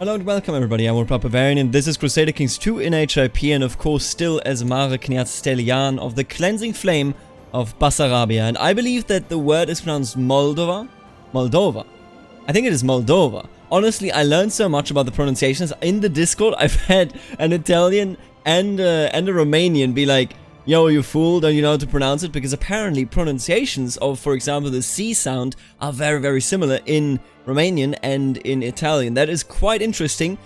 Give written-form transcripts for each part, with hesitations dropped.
Hello and welcome everybody, I'm Barbarian and this is Crusader Kings 2 in H.I.P. and of course still as Mare Kniat Stelian of the Cleansing Flame of Bessarabia. And I believe that the word is pronounced Moldova? Moldova. I think it is Moldova. Honestly, I learned so much about the pronunciations. In the Discord, I've had an Italian and a Romanian be like, yo, you fool, don't you know how to pronounce it? Because apparently pronunciations of, for example, the C sound are very, very similar in Romanian and in Italian. That is quite interesting.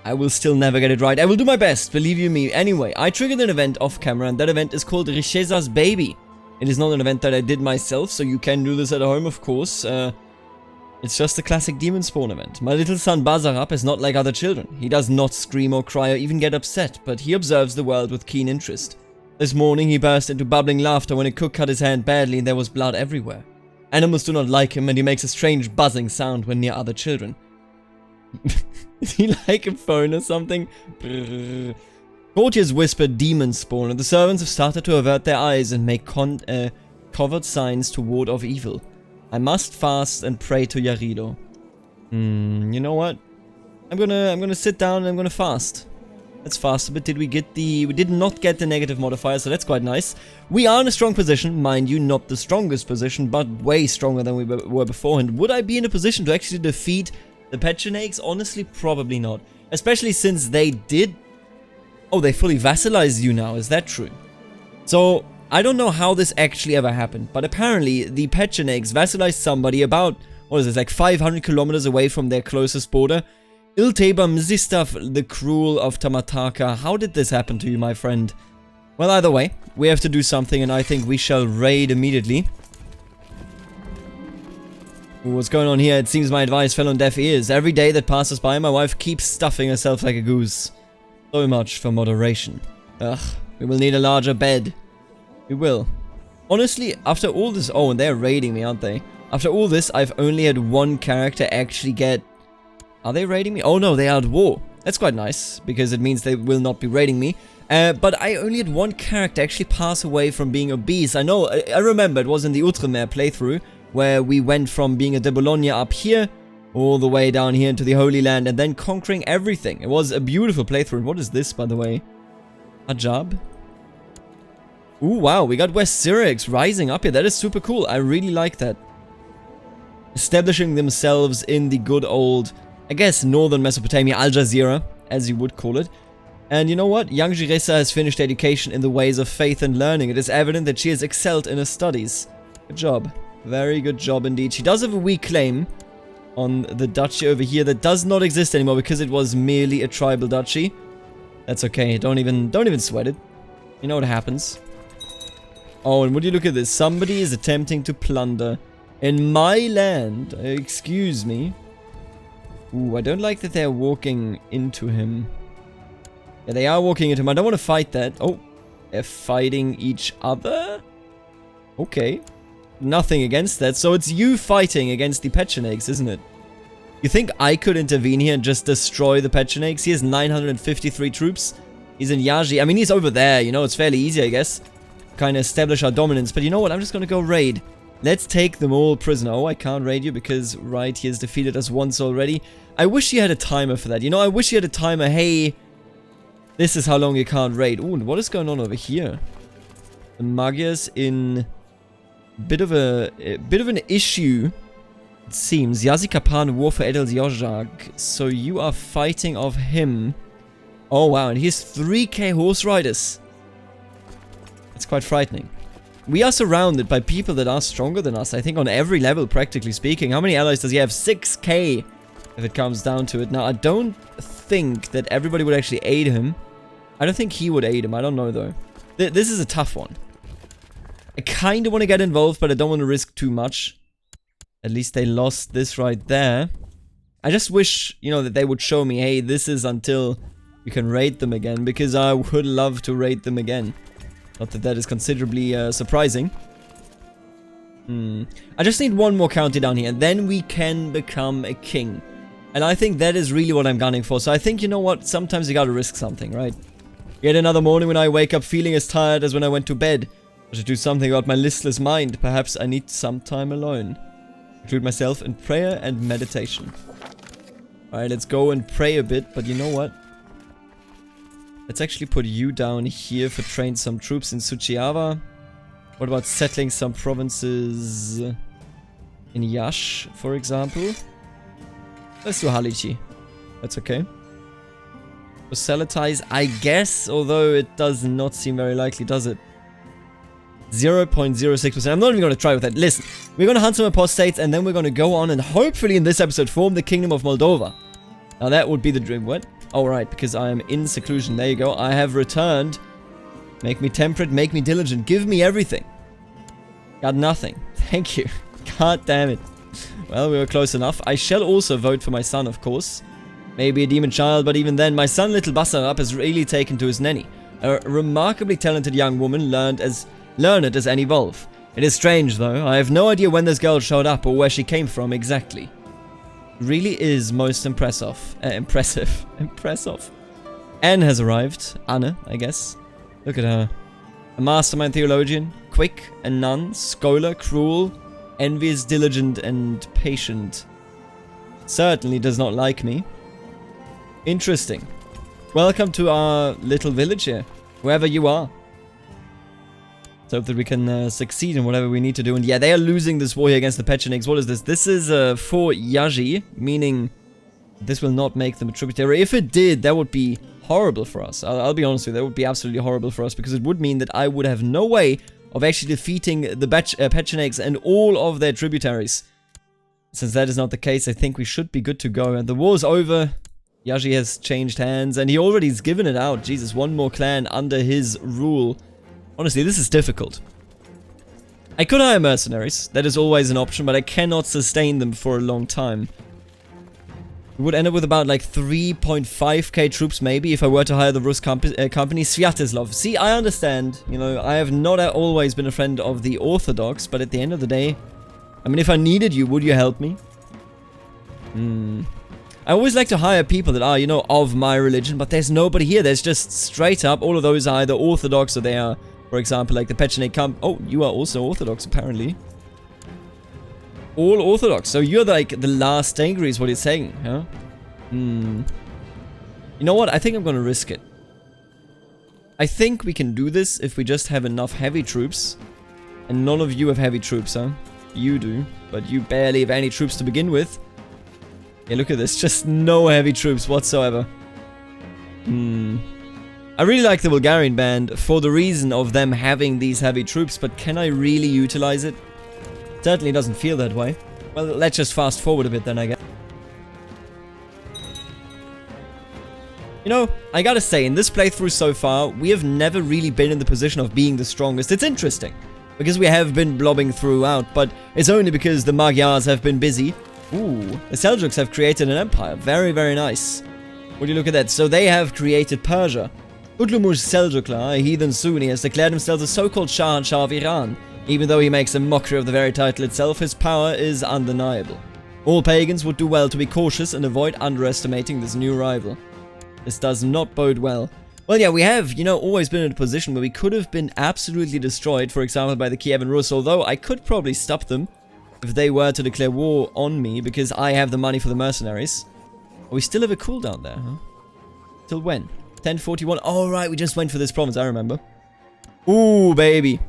I will still never get it right. I will do my best, believe you me. Anyway, I triggered an event off camera, and that event is called Risheza's Baby. It is not an event that I did myself, so you can do this at home, of course. It's just a classic demon spawn event. My little son Bazarab is not like other children. He does not scream or cry or even get upset, but he observes the world with keen interest. This morning he burst into bubbling laughter when a cook cut his hand badly and there was blood everywhere. Animals do not like him and he makes a strange buzzing sound when near other children. Is he like a phone or something? Courtiers whisper demon spawn and the servants have started to avert their eyes and make covert signs to ward off evil. I must fast and pray to Yarido. You know what? I'm gonna sit down and I'm gonna fast. Let's fast a bit. We did not get the negative modifier, so that's quite nice. We are in a strong position, mind you, not the strongest position, but way stronger than we were beforehand. Would I be in a position to actually defeat the Pechenegs? Honestly, probably not. Especially since they did... Oh, they fully vassalize you now, is that true? So, I don't know how this actually ever happened, but apparently the Pechenegs vassalized somebody about, what is this, like 500 kilometers away from their closest border. Ilteba Mzistav, the Cruel of Tamataka. How did this happen to you, my friend? Well, either way, we have to do something, and I think we shall raid immediately. Ooh, what's going on here? It seems my advice fell on deaf ears. Every day that passes by, my wife keeps stuffing herself like a goose. So much for moderation. Ugh, we will need a larger bed. We will. Honestly, after all this... Oh, and they're raiding me, aren't they? After all this, I've only had one character actually get... Are they raiding me? Oh no, they are at war. That's quite nice, because it means they will not be raiding me. But I only had one character actually pass away from being obese. I know, I remember it was in the Outremer playthrough, where we went from being a de Bologna up here, all the way down here into the Holy Land, and then conquering everything. It was a beautiful playthrough. And what is this, by the way? A job? Ooh, wow, we got West Syriacs rising up here. That is super cool. I really like that. Establishing themselves in the good old... I guess northern Mesopotamia, Al Jazeera, as you would call it. And you know what? Young Giressa has finished education in the ways of faith and learning. It is evident that she has excelled in her studies. Good job. Very good job indeed. She does have a weak claim on the duchy over here that does not exist anymore because it was merely a tribal duchy. That's okay. Don't even sweat it. You know what happens. Oh, and would you look at this? Somebody is attempting to plunder in my land. Excuse me. Ooh, I don't like that they're walking into him. Yeah, they are walking into him. I don't want to fight that. Oh, they're fighting each other? Okay. Nothing against that. So it's you fighting against the Pechenegs, isn't it? You think I could intervene here and just destroy the Pechenegs? He has 953 troops. He's in Yaji. I mean, he's over there, you know. It's fairly easy, I guess. Kind of establish our dominance. But you know what? I'm just going to go raid. Let's take them all prisoner. Oh, I can't raid you because, right, he has defeated us once already. I wish he had a timer for that. You know, I wish he had a timer. Hey, this is how long you can't raid. Ooh, what is going on over here? The Magyars in a bit of an issue, it seems. Yazi Kapan, war for Edel Yozhag. So you are fighting of him. Oh, wow, and he has 3k horse riders. That's quite frightening. We are surrounded by people that are stronger than us, I think on every level, practically speaking. How many allies does he have? 6k, if it comes down to it. Now, I don't think that everybody would actually aid him. I don't think he would aid him. I don't know, though. This is a tough one. I kind of want to get involved, but I don't want to risk too much. At least they lost this right there. I just wish, you know, that they would show me, hey, this is until you can raid them again, because I would love to raid them again. Not that that is considerably surprising. I just need one more county down here, and then we can become a king. And I think that is really what I'm gunning for. So I think, you know what, sometimes you gotta risk something, right? Yet another morning when I wake up feeling as tired as when I went to bed. I should do something about my listless mind. Perhaps I need some time alone. Include myself in prayer and meditation. Alright, let's go and pray a bit, but you know what? Let's actually put you down here for train some troops in Suchiava. What about settling some provinces in Yash, for example? Let's do Halichi. That's okay. Proselytize, I guess, although it does not seem very likely, does it? 0.06%. I'm not even going to try with that. Listen, we're going to hunt some apostates, and then we're going to go on and hopefully in this episode form the Kingdom of Moldova. Now that would be the dream. What? Oh, right, because I am in seclusion. There you go. I have returned. Make me temperate, make me diligent. Give me everything. Got nothing. Thank you. God damn it. Well, we were close enough. I shall also vote for my son, of course. Maybe a demon child, but even then, my son Little Basarab has really taken to his nanny. A remarkably talented young woman, learned as any Volv. It is strange, though. I have no idea when this girl showed up or where she came from exactly. Really is most impressive. Impressive. Anne has arrived. Anne, I guess. Look at her. A mastermind theologian, quick and none, scholar, cruel, envious, diligent, and patient. Certainly does not like me. Interesting. Welcome to our little village here, wherever you are. Let's hope that we can succeed in whatever we need to do. And yeah, they are losing this war here against the Pechenegs. What is this? This is for Yaji, meaning this will not make them a tributary. If it did, that would be horrible for us. I'll be honest with you, that would be absolutely horrible for us, because it would mean that I would have no way of actually defeating the Pechenegs and all of their tributaries. Since that is not the case, I think we should be good to go. And the war's over. Yaji has changed hands, and he already has given it out. Jesus, one more clan under his rule. Honestly, this is difficult. I could hire mercenaries. That is always an option, but I cannot sustain them for a long time. We would end up with about like 3.5k troops maybe if I were to hire the Rus company Sviatoslav. See, I understand. You know, I have not always been a friend of the Orthodox, but at the end of the day, I mean, if I needed you, would you help me? I always like to hire people that are, you know, of my religion, but there's nobody here. There's just straight up, all of those are either Orthodox or they are, for example, like the Pecheneg camp. Oh, you are also Orthodox, apparently. All Orthodox. So you're like the last angry is what you're saying, huh? You know what? I think I'm gonna risk it. I think we can do this if we just have enough heavy troops. And none of you have heavy troops, huh? You do, but you barely have any troops to begin with. Yeah, look at this. Just no heavy troops whatsoever. I really like the Bulgarian band for the reason of them having these heavy troops, but can I really utilize it? Certainly doesn't feel that way. Well, let's just fast forward a bit then, I guess. You know, I gotta say, in this playthrough so far, we have never really been in the position of being the strongest. It's interesting, because we have been blobbing throughout, but it's only because the Magyars have been busy. Ooh, the Seljuks have created an empire. Very, very nice. Would you look at that? So they have created Persia. Utlumush Seljukla, a heathen Sunni, has declared himself the so-called Shah of Iran. Even though he makes a mockery of the very title itself, his power is undeniable. All pagans would do well to be cautious and avoid underestimating this new rival. This does not bode well. Well, yeah, we have, you know, always been in a position where we could have been absolutely destroyed, for example, by the Kiev and Rus, although I could probably stop them if they were to declare war on me, because I have the money for the mercenaries. Oh, we still have a cooldown there, huh? Till when? 1041. Oh, right, we just went for this province, I remember. Ooh, baby.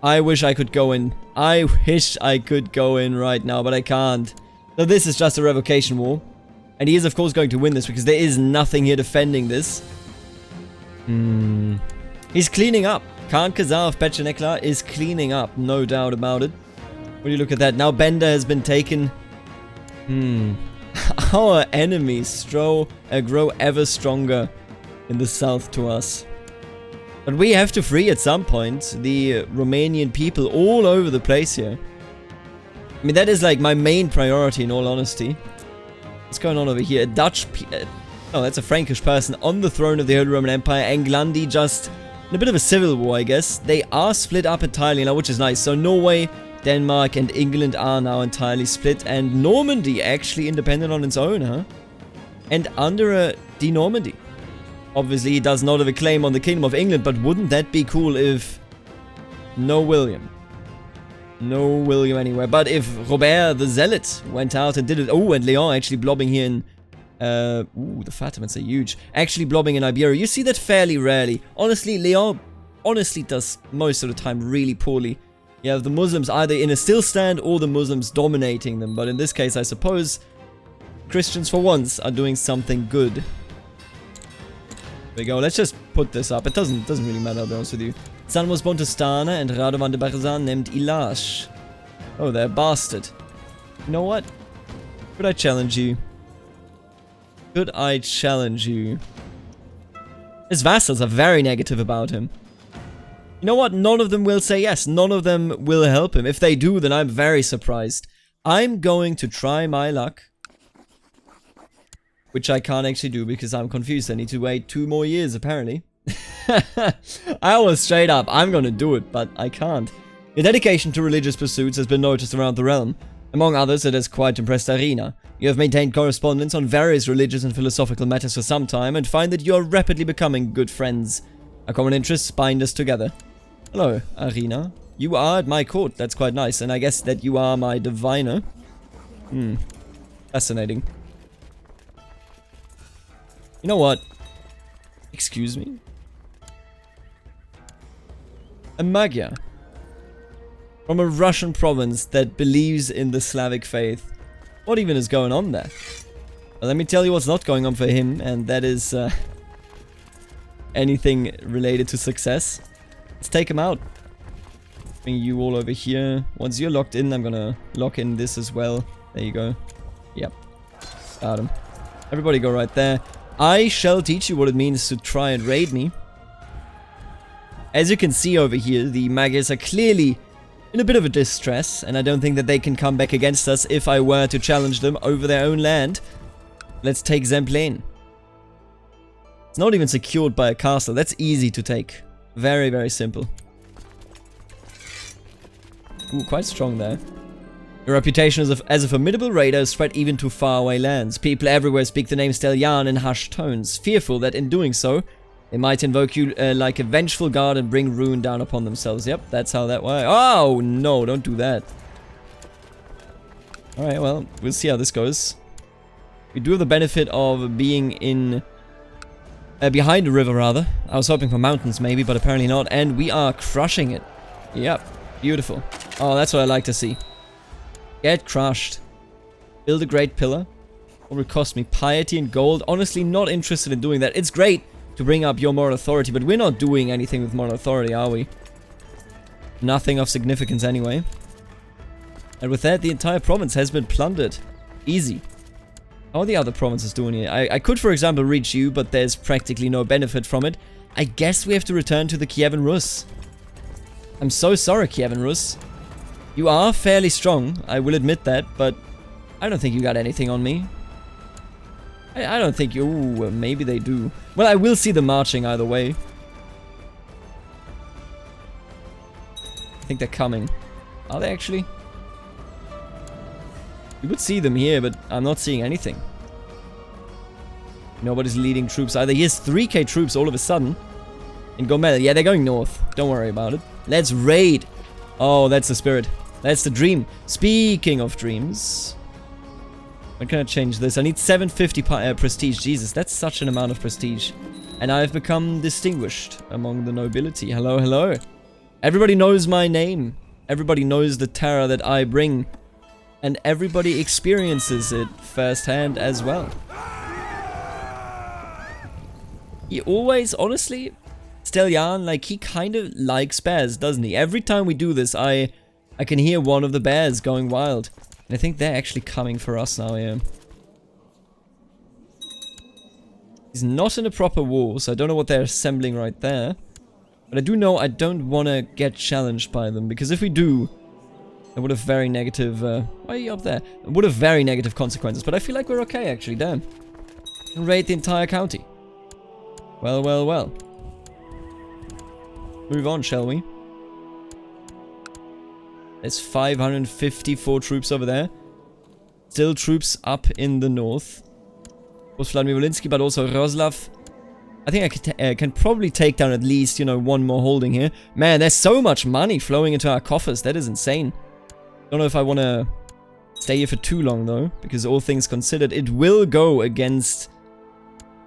I wish I could go in. I wish I could go in right now, but I can't. So this is just a revocation war. And he is, of course, going to win this, because there is nothing here defending this. He's cleaning up. Khan Khazar of Pechenekla is cleaning up, no doubt about it. When you look at that, now Bender has been taken. Our enemies grow ever stronger in the south to us. But we have to free at some point the Romanian people all over the place here. I mean, that is like my main priority in all honesty. What's going on over here? A Dutch... oh, that's a Frankish person on the throne of the Holy Roman Empire. Englandi just in a bit of a civil war, I guess. They are split up entirely now, which is nice. So Norway, Denmark and England are now entirely split, and Normandy actually independent on its own, huh? And under a de-Normandy. Obviously, he does not have a claim on the Kingdom of England, but wouldn't that be cool if... No William. No William anywhere. But if Robert the Zealot went out and did it... Oh, and Leon actually blobbing here in Ooh, the Fatimans are huge. Actually blobbing in Iberia. You see that fairly rarely. Honestly, Leon honestly does most of the time really poorly. You have the Muslims either in a still stand or the Muslims dominating them. But in this case, I suppose Christians for once are doing something good. There we go. Let's just put this up. It doesn't really matter, I'll be honest with you. San was born to Stana and Radovan de Barzan named Ilash. Oh, they're a bastard. You know what? Could I challenge you? Could I challenge you? His vassals are very negative about him. You know what? None of them will say yes. None of them will help him. If they do, then I'm very surprised. I'm going to try my luck. Which I can't actually do because I'm confused. I need to wait 2 more years, apparently. I was straight up. I'm gonna do it, but I can't. Your dedication to religious pursuits has been noticed around the realm. Among others, it has quite impressed Arena. You have maintained correspondence on various religious and philosophical matters for some time and find that you are rapidly becoming good friends. Our common interests bind us together. Hello, Arena. You are at my court. That's quite nice. And I guess that you are my diviner. Fascinating. You know what? Excuse me? A Magyar. From a Russian province that believes in the Slavic faith. What even is going on there? Well, let me tell you what's not going on for him, and that is anything related to success. Let's take him out. Bring you all over here. Once you're locked in, I'm gonna lock in this as well. There you go. Yep. Got him. Everybody go right there. I shall teach you what it means to try and raid me. As you can see over here, the Magyars are clearly in a bit of a distress, and I don't think that they can come back against us if I were to challenge them over their own land. Let's take Zemplén. It's not even secured by a castle. That's easy to take. Very, very simple. Ooh, quite strong there. Your reputation as a formidable raider is spread even to faraway lands. People everywhere speak the name Steljan in hushed tones, fearful that in doing so, they might invoke you like a vengeful god and bring ruin down upon themselves. Yep, that's how that works. Oh, no, don't do that. Alright, well, we'll see how this goes. We do have the benefit of being in... behind the river, rather. I was hoping for mountains, maybe, but apparently not. And we are crushing it. Yep, beautiful. Oh, that's what I like to see. Get crushed. Build a great pillar. What would cost me piety and gold? Honestly, not interested in doing that. It's great to bring up your moral authority, but we're not doing anything with moral authority, are we? Nothing of significance anyway. And with that, the entire province has been plundered. Easy. How are the other provinces doing here? I could, for example, reach you, but there's practically no benefit from it. I guess we have to return to the Kievan Rus. I'm so sorry, Kievan Rus. You are fairly strong, I will admit that, but I don't think you got anything on me. I don't think you... Ooh, maybe they do. Well, I will see them marching either way. I think they're coming. Are they actually? You would see them here, but I'm not seeing anything. Nobody's leading troops either. He has 3k troops all of a sudden. In Gomel. Yeah, they're going north. Don't worry about it. Let's raid. Oh, that's the spirit. That's the dream. Speaking of dreams... When can I change this? I need 750 prestige. Jesus, that's such an amount of prestige. And I've become distinguished among the nobility. Hello, hello. Everybody knows my name. Everybody knows the terror that I bring. And everybody experiences it firsthand as well. He always, honestly, Steljan, like, he kind of likes bears, doesn't he? Every time we do this, I can hear one of the bears going wild. And I think they're actually coming for us now, yeah. He's not in a proper war, so I don't know what they're assembling right there. But I do know I don't want to get challenged by them, because if we do, it would have very negative... why are you up there? It would have very negative consequences, but I feel like we're okay, actually, damn. We can raid the entire county. Well, well, well. Move on, shall we? There's 554 troops over there. Still troops up in the north. Both Vladimir Wolinski, but also Roslav. I think I can probably take down at least, you know, one more holding here. Man, there's so much money flowing into our coffers. That is insane. Don't know if I want to stay here for too long though, because all things considered, it will go against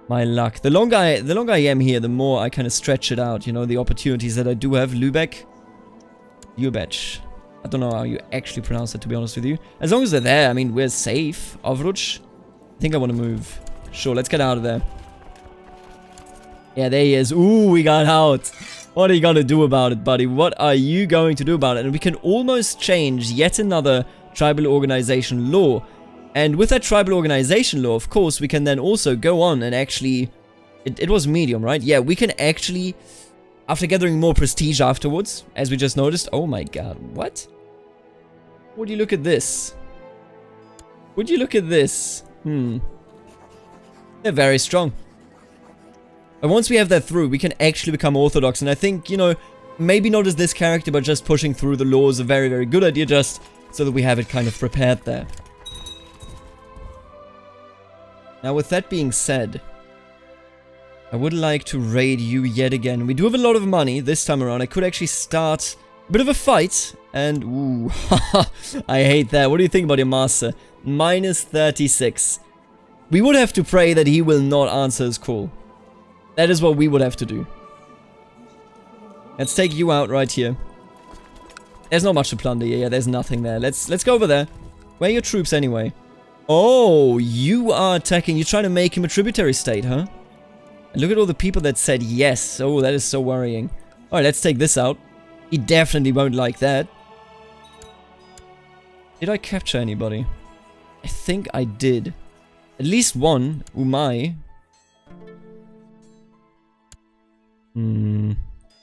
my luck. The longer I am here, the more I kind of stretch it out, you know, the opportunities that I do have. Lübeck. I don't know how you actually pronounce it, to be honest with you. As long as they're there, I mean, we're safe. Avruch. I think I want to move. Sure, let's get out of there. Yeah, there he is. Ooh, we got out. What are you gonna do about it, buddy? What are you going to do about it? And we can almost change yet another tribal organization law. And with that tribal organization law, of course, we can then also go on and actually... It was medium, right? Yeah, we can actually... After gathering more prestige afterwards, as we just noticed... Oh my god, what? Would you look at this? Would you look at this? They're very strong. And once we have that through, we can actually become orthodox. And I think, you know, maybe not as this character, but just pushing through the law is a very, very good idea, just so that we have it kind of prepared there. Now, with that being said, I would like to raid you yet again. We do have a lot of money this time around. I could actually start a bit of a fight. And, ooh, I hate that. What do you think about your master? Minus 36. We would have to pray that he will not answer his call. That is what we would have to do. Let's take you out right here. There's not much to plunder here. Yeah, there's nothing there. Let's go over there. Where are your troops anyway? Oh, you are attacking. You're trying to make him a tributary state, huh? And look at all the people that said yes. Oh, that is so worrying. Alright, let's take this out. He definitely won't like that. Did I capture anybody? I think I did. At least one. Umai.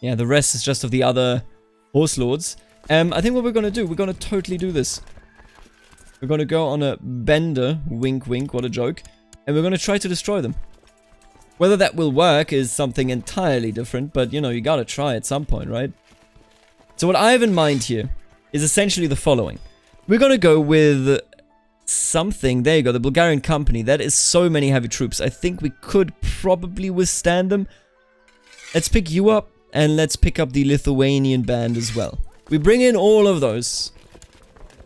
Yeah, the rest is just of the other horse lords. I think what we're gonna do, we're gonna totally do this. We're gonna go on a bender, wink wink, what a joke, and we're gonna try to destroy them. Whether that will work is something entirely different, but you know, you gotta try at some point, right? So what I have in mind here is essentially the following. We're gonna go with something, there you go, the Bulgarian company. That is so many heavy troops. I think we could probably withstand them. Let's pick you up, and let's pick up the Lithuanian band as well. We bring in all of those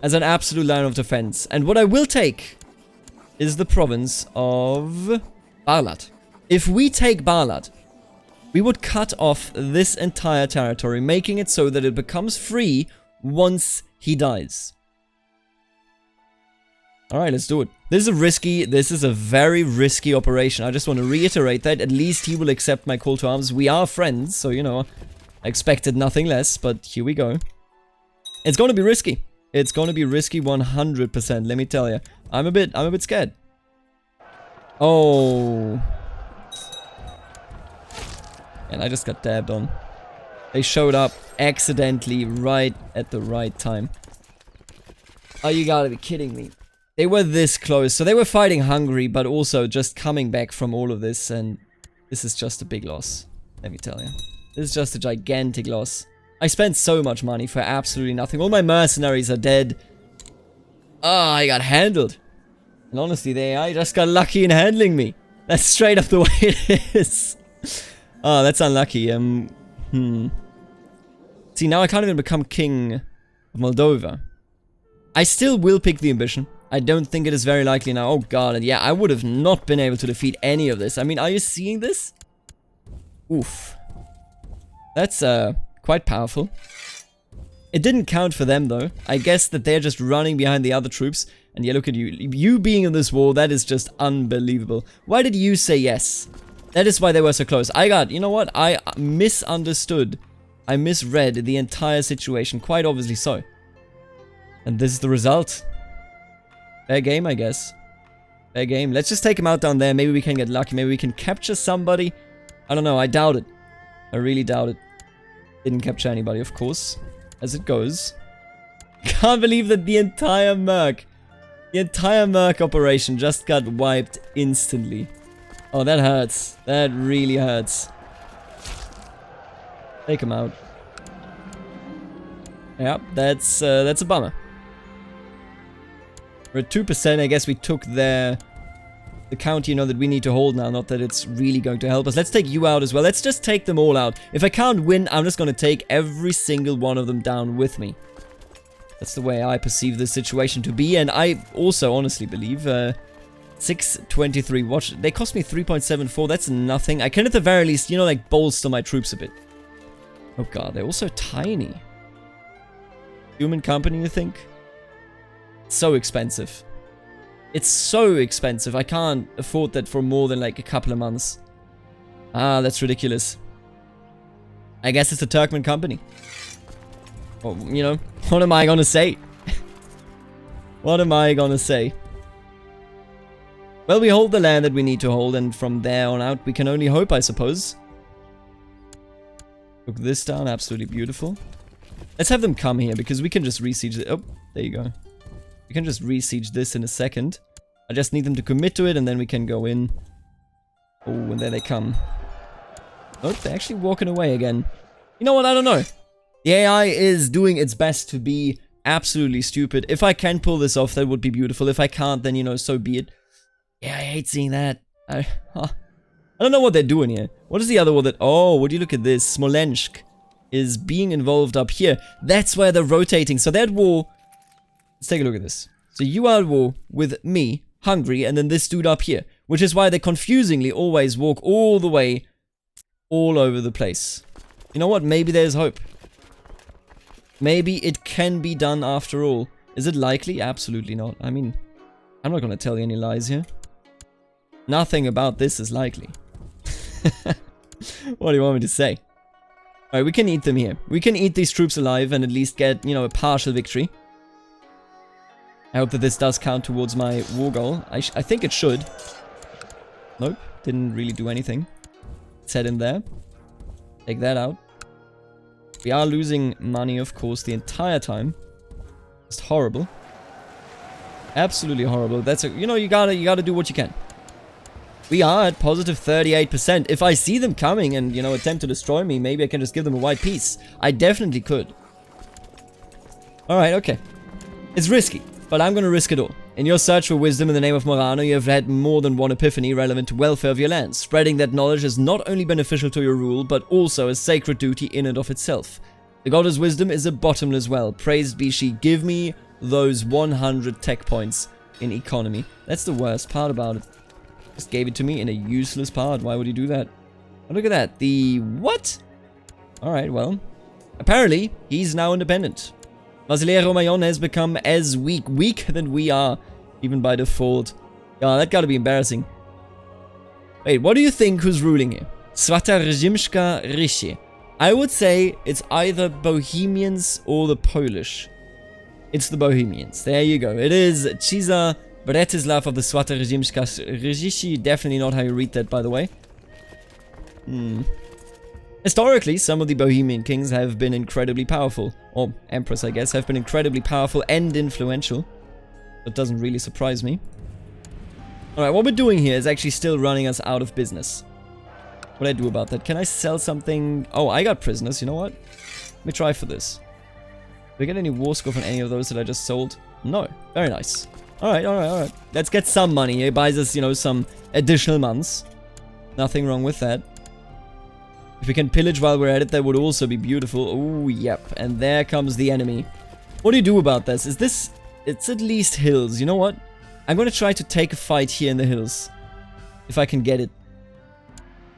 as an absolute line of defense. And what I will take is the province of Barlat. If we take Barlat, we would cut off this entire territory, making it so that it becomes free once he dies. Alright, let's do it. This is a very risky operation. I just want to reiterate that. At least he will accept my call to arms. We are friends, so you know, I expected nothing less, but here we go. It's going to be risky. It's going to be risky 100%, let me tell you. I'm a bit scared. Oh. And I just got dabbed on. They showed up accidentally right at the right time. Oh, you gotta be kidding me. They were this close. So they were fighting Hungary, but also just coming back from all of this. And this is just a big loss. Let me tell you. This is just a gigantic loss. I spent so much money for absolutely nothing. All my mercenaries are dead. Ah, I got handled. And honestly, the AI just got lucky in handling me. That's straight up the way it is. Oh, that's unlucky. See, now I can't even become king of Moldova. I still will pick the ambition. I don't think it is very likely now. Oh god, and yeah, I would have not been able to defeat any of this. I mean, are you seeing this? Oof. That's, quite powerful. It didn't count for them, though. I guess that they're just running behind the other troops. And yeah, look at you. You being in this war, that is just unbelievable. Why did you say yes? That is why they were so close. You know what? I misunderstood. I misread the entire situation, quite obviously so. And this is the result. Fair game, I guess. Fair game. Let's just take him out down there. Maybe we can get lucky. Maybe we can capture somebody. I don't know. I doubt it. I really doubt it. Didn't capture anybody, of course. As it goes. Can't believe that the entire Merc operation just got wiped instantly. Oh, that hurts. That really hurts. Take him out. Yep, that's a bummer. We're at 2%. I guess we took the county, you know, that we need to hold now. Not that it's really going to help us. Let's take you out as well. Let's just take them all out. If I can't win, I'm just going to take every single one of them down with me. That's the way I perceive this situation to be, and I also honestly believe 623 watch. They cost me 3.74. That's nothing. I can at the very least, you know, like bolster my troops a bit. Oh god, they're also tiny. Human company, you think? So expensive. It's so expensive. I can't afford that for more than like a couple of months. Ah, that's ridiculous. I guess it's a Turkmen company. Well, you know, what am I gonna say? What am I gonna say? Well, we hold the land that we need to hold, and from there on out, we can only hope, I suppose. Took this down, absolutely beautiful. Let's have them come here, because we can just re-siege it. Oh, there you go. We can just re-siege this in a second. I just need them to commit to it, and then we can go in. Oh, and there they come. Oh, they're actually walking away again. You know what? I don't know. The AI is doing its best to be absolutely stupid. If I can pull this off, that would be beautiful. If I can't, then, you know, so be it. Yeah, I hate seeing that. I don't know what they're doing here. What is the other war that... Oh, would you look at this? Smolensk is being involved up here. That's where they're rotating. So that war... Let's take a look at this. So you are at war with me, Hungary, and then this dude up here. Which is why they confusingly always walk all the way all over the place. You know what? Maybe there's hope. Maybe it can be done after all. Is it likely? Absolutely not. I mean, I'm not going to tell you any lies here. Nothing about this is likely. What do you want me to say? Alright, we can eat them here. We can eat these troops alive and at least get, you know, a partial victory. I hope that this does count towards my war goal. I think it should. Nope, didn't really do anything. Let's head in there. Take that out. We are losing money, of course, the entire time. Just horrible. Absolutely horrible. That's a, you know, you gotta do what you can. We are at positive 38%. If I see them coming and, you know, attempt to destroy me, maybe I can just give them a white piece. I definitely could. Alright, okay. It's risky, but I'm gonna risk it all. In your search for wisdom in the name of Morano, you have had more than one epiphany relevant to welfare of your lands. Spreading that knowledge is not only beneficial to your rule, but also a sacred duty in and of itself. The goddess wisdom is a bottomless well. Praised be she. Give me those 100 tech points in economy. That's the worst part about it. Just gave it to me in a useless part. Why would you do that? Oh, look at that. The what? Alright, well. Apparently, he's now independent. Basilea Mayon has become as weak than we are, even by default. Yeah, that gotta be embarrassing. Wait, what do you think who's ruling here? Swatorzymska Rishi. I would say it's either Bohemians or the Polish. It's the Bohemians. There you go. It is Cesar Bretislav of the Swatorzymska Rishi. Definitely not how you read that, by the way. Historically, some of the Bohemian kings have been incredibly powerful. Or emperors, I guess, have been incredibly powerful and influential. That doesn't really surprise me. Alright, what we're doing here is actually still running us out of business. What do I do about that? Can I sell something? Oh, I got prisoners, you know what? Let me try for this. Did I get any war score from any of those that I just sold? No. Very nice. Alright, alright, alright. Let's get some money. It buys us, you know, some additional months. Nothing wrong with that. If we can pillage while we're at it, that would also be beautiful. Oh, yep. And there comes the enemy. What do you do about this? Is this... It's at least hills. You know what? I'm going to try to take a fight here in the hills. If I can get it.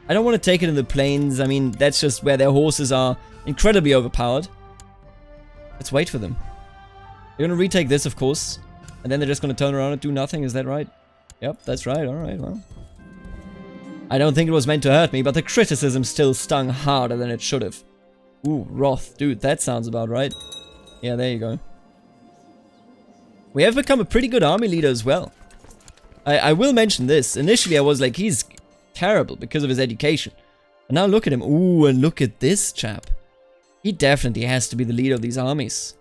I don't want to take it in the plains. I mean, that's just where their horses are incredibly overpowered. Let's wait for them. They're going to retake this, of course. And then they're just going to turn around and do nothing. Is that right? Yep, that's right. Alright, well. I don't think it was meant to hurt me, but the criticism still stung harder than it should have. Ooh, Roth. Dude, that sounds about right. Yeah, there you go. We have become a pretty good army leader as well. I will mention this. Initially, I was like, he's terrible because of his education. And now look at him. Ooh, and look at this chap. He definitely has to be the leader of these armies.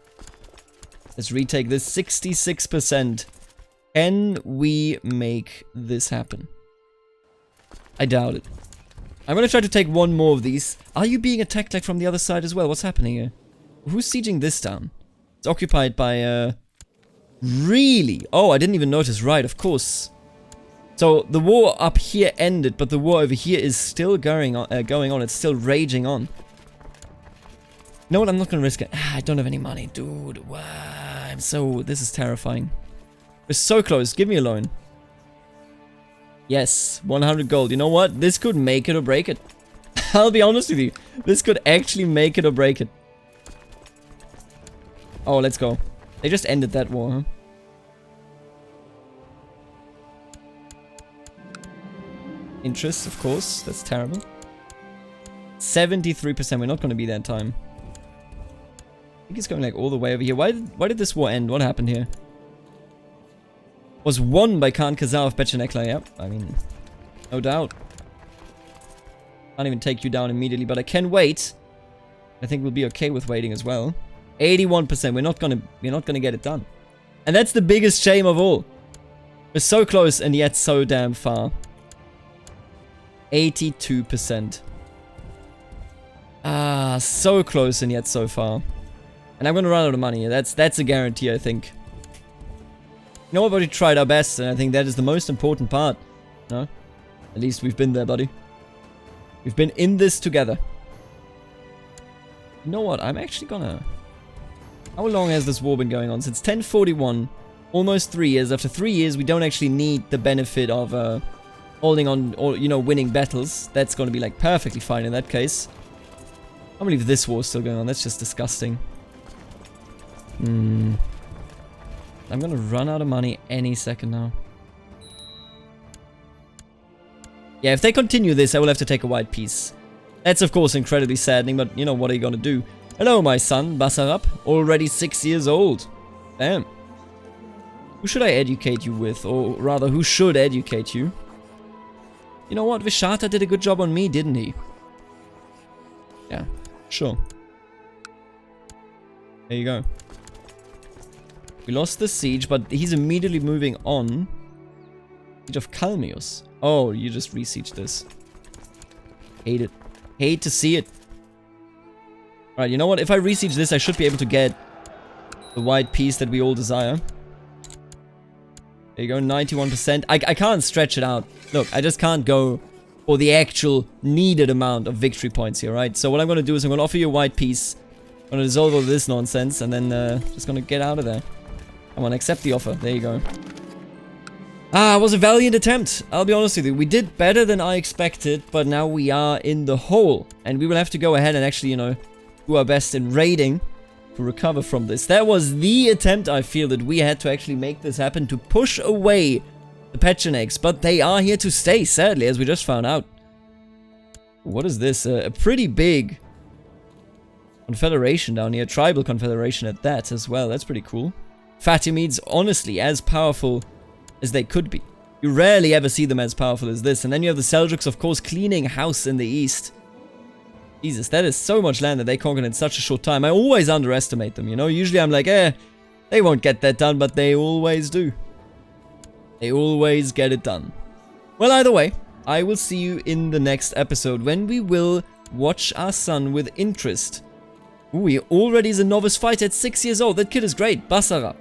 Let's retake this 66%. Can we make this happen? I doubt it. I'm gonna try to take one more of these. Are you being attacked like from the other side as well? What's happening here? Who's sieging this down? It's occupied by, Really? Oh, I didn't even notice. Right, of course. So, the war up here ended, but the war over here is still going on. It's still raging on. know what? I'm not gonna risk it. I don't have any money, dude. Wow, this is terrifying. We're so close. Give me a loan. Yes, 100 gold. You know what? This could make it or break it. I'll be honest with you. This could actually make it or break it. Oh, let's go. They just ended that war, huh? Interest, of course. That's terrible. 73%. We're not going to be there in time. I think it's going like all the way over here. Why did this war end? What happened here? Was won by Khan Khazar of Pechenekla. Yep. I mean, no doubt. Can't even take you down immediately, but I can wait. I think we'll be okay with waiting as well. 81%. We're not gonna get it done. And that's the biggest shame of all. We're so close and yet so damn far. 82%. Ah, so close and yet so far. And I'm gonna run out of money. That's a guarantee, I think. You know what, we tried our best, and I think that is the most important part. No? At least we've been there, buddy. We've been in this together. You know what, I'm actually gonna... How long has this war been going on? Since 1041. Almost 3 years. After 3 years, we don't actually need the benefit of holding on, or, you know, winning battles. That's gonna be, like, perfectly fine in that case. I can't believe this war is still going on. That's just disgusting. I'm gonna run out of money any second now. Yeah, if they continue this, I will have to take a white piece. That's of course incredibly saddening, but you know, what are you gonna do? Hello, my son, Basarab, already 6 years old. Damn. Who should I educate you with? Or rather, who should educate you? You know what, Vishata did a good job on me, didn't he? Yeah, sure. There you go. We lost the siege, but he's immediately moving on. Siege of Kalmius. Oh, you just re-sieged this. Hate it. Hate to see it. Alright, you know what? If I re-siege this, I should be able to get the white piece that we all desire. There you go, 91%. I can't stretch it out. Look, I just can't go for the actual needed amount of victory points here, right? So what I'm going to do is I'm going to offer you a white piece. I'm going to dissolve all this nonsense, and then just going to get out of there. Come on, accept the offer. There you go. Ah, it was a valiant attempt. I'll be honest with you. We did better than I expected, but now we are in the hole. And we will have to go ahead and actually, you know, do our best in raiding to recover from this. That was the attempt, I feel, that we had to actually make this happen, to push away the Pechenegs. But they are here to stay, sadly, as we just found out. What is this? A pretty big confederation down here. Tribal confederation at that as well. That's pretty cool. Fatimids, honestly, as powerful as they could be. You rarely ever see them as powerful as this. And then you have the Seljuks, of course, cleaning house in the east. Jesus, that is so much land that they conquered in such a short time. I always underestimate them, you know? Usually I'm like, they won't get that done, but they always do. They always get it done. Well, either way, I will see you in the next episode, when we will watch our son with interest. Ooh, he already is a novice fighter at 6 years old. That kid is great. Basarab.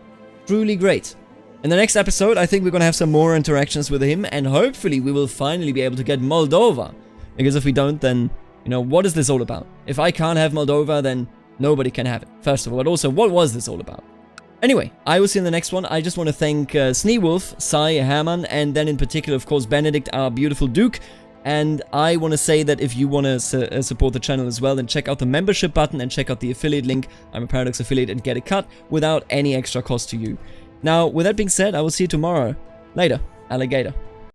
Truly great. In the next episode, I think we're going to have some more interactions with him, and hopefully we will finally be able to get Moldova. Because if we don't, then, you know, what is this all about? If I can't have Moldova, then nobody can have it, first of all. But also, what was this all about? Anyway, I will see you in the next one. I just want to thank Sneewolf, Sai, Herman, and then in particular, of course, Benedict, our beautiful Duke. And I want to say that if you want to support the channel as well, then check out the membership button and check out the affiliate link. I'm a Paradox affiliate and get a cut without any extra cost to you. Now, with that being said, I will see you tomorrow. Later, alligator.